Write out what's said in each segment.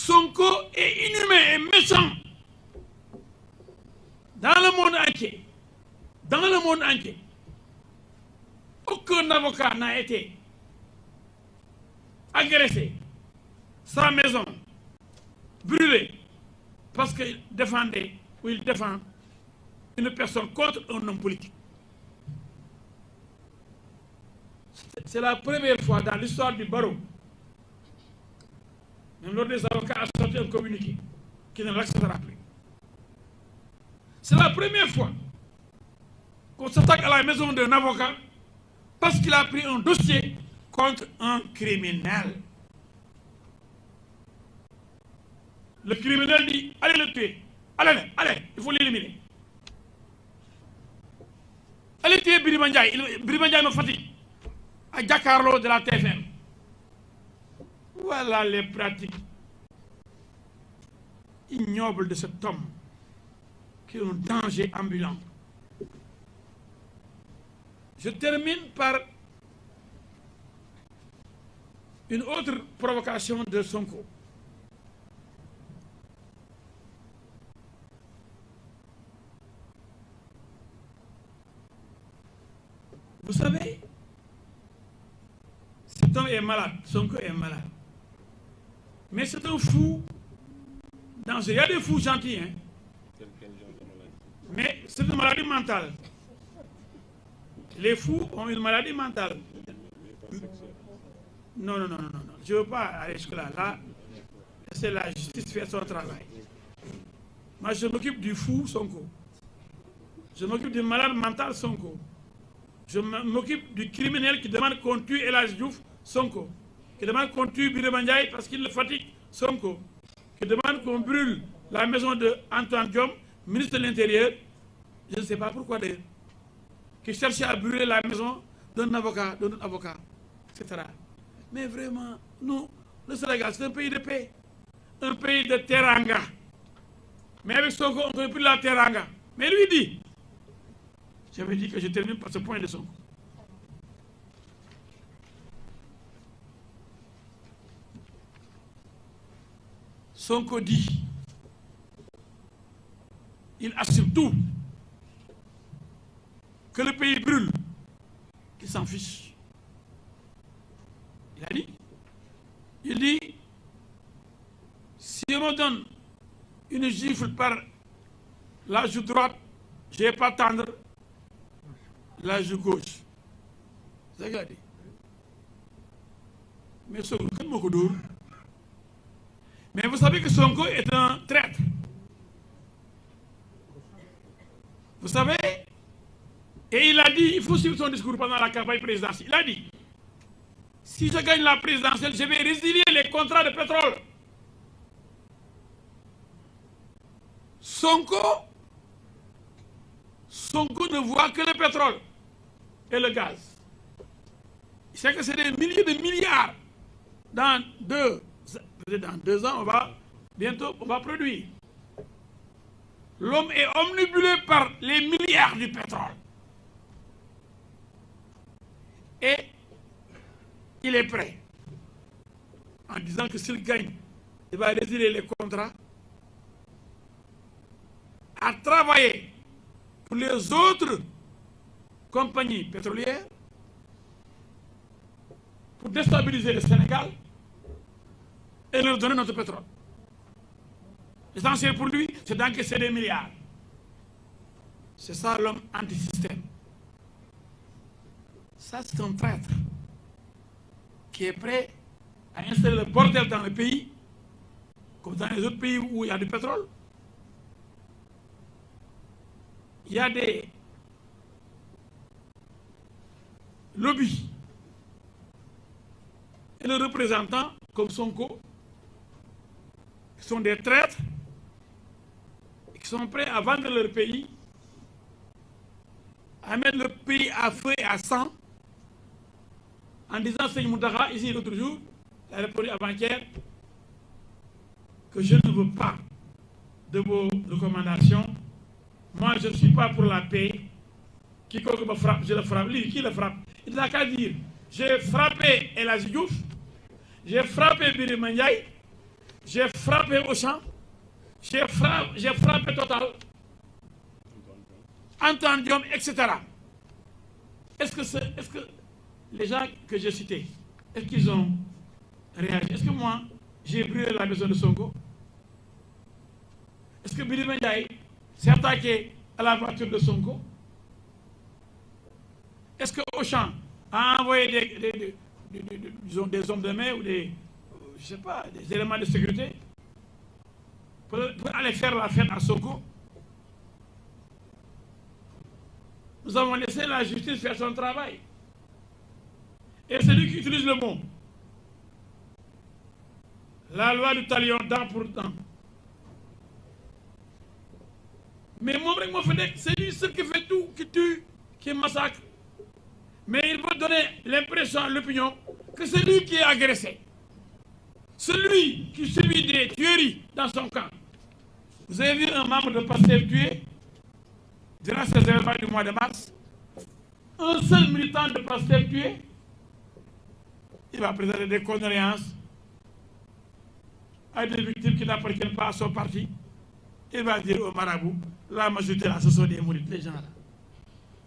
Sonko est inhumain et méchant. Dans le monde entier, aucun avocat n'a été agressé, sa maison brûlée, parce qu'il défendait ou il défend une personne contre un homme politique. C'est la première fois dans l'histoire du barreau, même l'ordre des avocats a sorti un communiqué qui ne l'acceptera plus. C'est la première fois qu'on s'attaque à la maison d'un avocat parce qu'il a pris un dossier contre un criminel. Le criminel dit, allez le tuer. Allez, il faut l'éliminer. Allez tuer Birima Ndiaye. Birima Ndiaye me fatigue. À Giancarlo de la TFM. Voilà les pratiques ignobles de cet homme qui est un danger ambulant. Je termine par une autre provocation de Sonko. Vous savez, cet homme est malade, Sonko est malade. Mais c'est un fou dangereux. Il y a des fous gentils, hein. Mais c'est une maladie mentale. Les fous ont une maladie mentale. Non. Je ne veux pas aller jusque-là. Là, c'est la justice faire son travail. Moi, je m'occupe du fou Sonko. Je m'occupe du malade mental Sonko. Je m'occupe du criminel qui demande qu'on tue El Hadji Diouf Sonko. Qui demande qu'on tue Birima Ndiaye parce qu'il le fatigue Sonko. Qui demande qu'on brûle la maison de Antoine Diome, ministre de l'Intérieur. Je ne sais pas pourquoi d'ailleurs. Qui cherchait à brûler la maison d'un avocat, etc. Mais vraiment, nous, le Sénégal, c'est un pays de paix. Un pays de teranga. Mais avec Sonko, on ne connaît plus la teranga. Mais lui dit, j'avais dit que je termine par ce point de Sonko. Sonko dit, il assume tout, que le pays brûle, qu'il s'en fiche. Il dit, si on me donne une gifle par la joue droite, je ne vais pas tendre la joue gauche. C'est ça qu'il a dit. Mais Sonko, mais vous savez que Sonko est un traître. Vous savez, et il a dit, il faut suivre son discours pendant la campagne présidentielle. Il a dit, si je gagne la présidentielle, je vais résilier les contrats de pétrole. Sonko ne voit que le pétrole et le gaz. Il sait que c'est des milliers de milliards. Dans 2 ans, on va produire. L'homme est omnibulé par les milliards du pétrole. Et il est prêt, en disant que s'il gagne, il va résilier les contrats, à travailler pour les autres compagnies pétrolières, pour déstabiliser le Sénégal et leur donner notre pétrole. L'essentiel pour lui, c'est d'encaisser des milliards. C'est ça l'homme anti-système. Ça, c'est un traître qui est prêt à installer le bordel dans le pays, comme dans les autres pays où il y a du pétrole. Il y a des lobbies et les représentants, comme Sonko, qui sont des traîtres et qui sont prêts à vendre leur pays, à mettre le pays à feu et à sang, en disant, Seigneur Moutara, ici l'autre jour, il a répondu avant-hier que je ne veux pas de vos recommandations. Moi, je ne suis pas pour la paix. Quiconque me frappe, je le frappe. Lui, qui le frappe? Il n'a qu'à dire, j'ai frappé El Hadji Diouf, j'ai frappé Birima Ndiaye, j'ai frappé Auchan, j'ai frappé Total, Antoine Diome, etc. Est-ce que les gens que j'ai cités, est-ce qu'ils ont réagi? Est-ce que moi, j'ai brûlé la maison de Sonko? Est-ce que Birima Ndiaye s'est attaqué à la voiture de Sonko? Est-ce que Auchan a envoyé disons, des hommes de main ou des éléments de sécurité pour aller faire la fête à Sonko? Nous avons laissé la justice faire son travail. Et celui qui utilise le mot, la loi du talion, dent pour dent. Mais mon vrai, c'est lui seul qui fait tout, qui tue, qui massacre. Mais il veut donner l'impression à l'opinion que c'est lui qui est agressé. Celui qui subit des tueries dans son camp. Vous avez vu un membre de PASTEF tué durant ces événements du mois de mars? Un seul militant de PASTEF tué? Il va présenter des condoléances à des victimes qui n'appartiennent pas à son parti. Il va dire au marabout, la majorité là, ce sont des mourides, les gens là.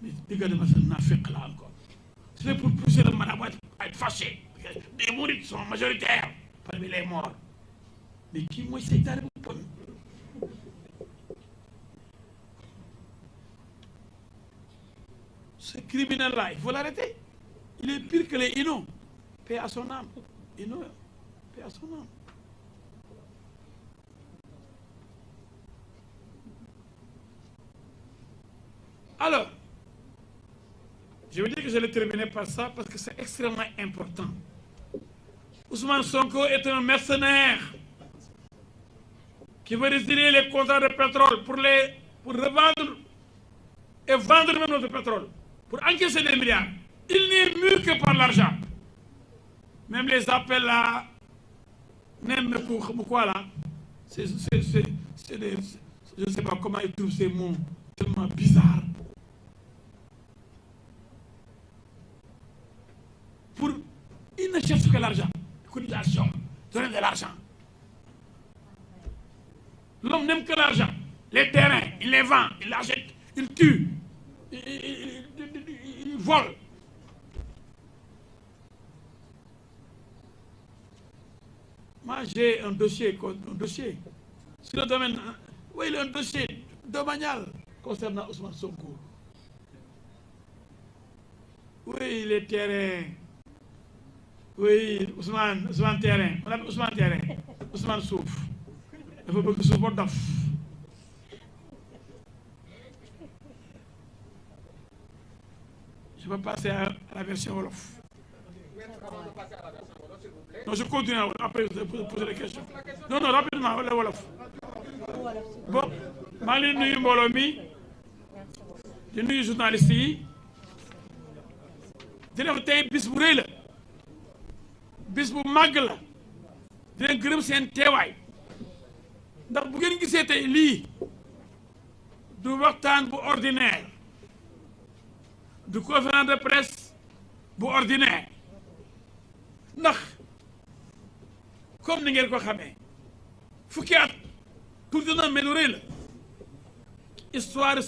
Mais regardez-moi ça, n'a fait là encore. C'est pour pousser le marabout à être fâché. Les mourides sont majoritaires parmi les morts. Mais qui moi c'est d'arriver au point? Ce criminel-là, il faut l'arrêter. Il est pire que les Inno. Paix à son âme. Inno, paix à son âme. Alors, je veux dire que je vais terminer par ça parce que c'est extrêmement important. Ousmane Sonko est un mercenaire qui veut résilier les contrats de pétrole pour revendre et vendre même notre pétrole, pour encaisser des milliards. Il n'est mûr que par l'argent. Même les appels là, même quoi là, je ne sais pas comment ils trouvent ces mots tellement bizarres. Ils ne cherchent que l'argent. Cotisation, donner de l'argent. L'homme n'aime que l'argent. Les terrains, il les vend, il l'achète, il tue, il vole. Moi, j'ai un dossier sur le domaine. Oui, il y a un dossier domanial concernant Ousmane Sonko. Oui, les terrains. Oui, Ousmane terrain. On appelle Ousmane terrain. Ousmane Souf. Il faut que ce soit d'off. Je vais passer à la version Wolof. Non, je continue après poser les questions. Non, rapidement, le Wolof. Bon, je suis nuyu mbooloo mi di nuyu journaliste yi di def tey bis bu rëy la bis bu màgg la di leen gërëm seen teewaay ndax bu ngeen gisee tey lii du waxtaan bu ordinaire du conférence de presse bu ordinaire ndax comme ni ngeen ko xamee fukki at tuuti na mais lu rëy la histoire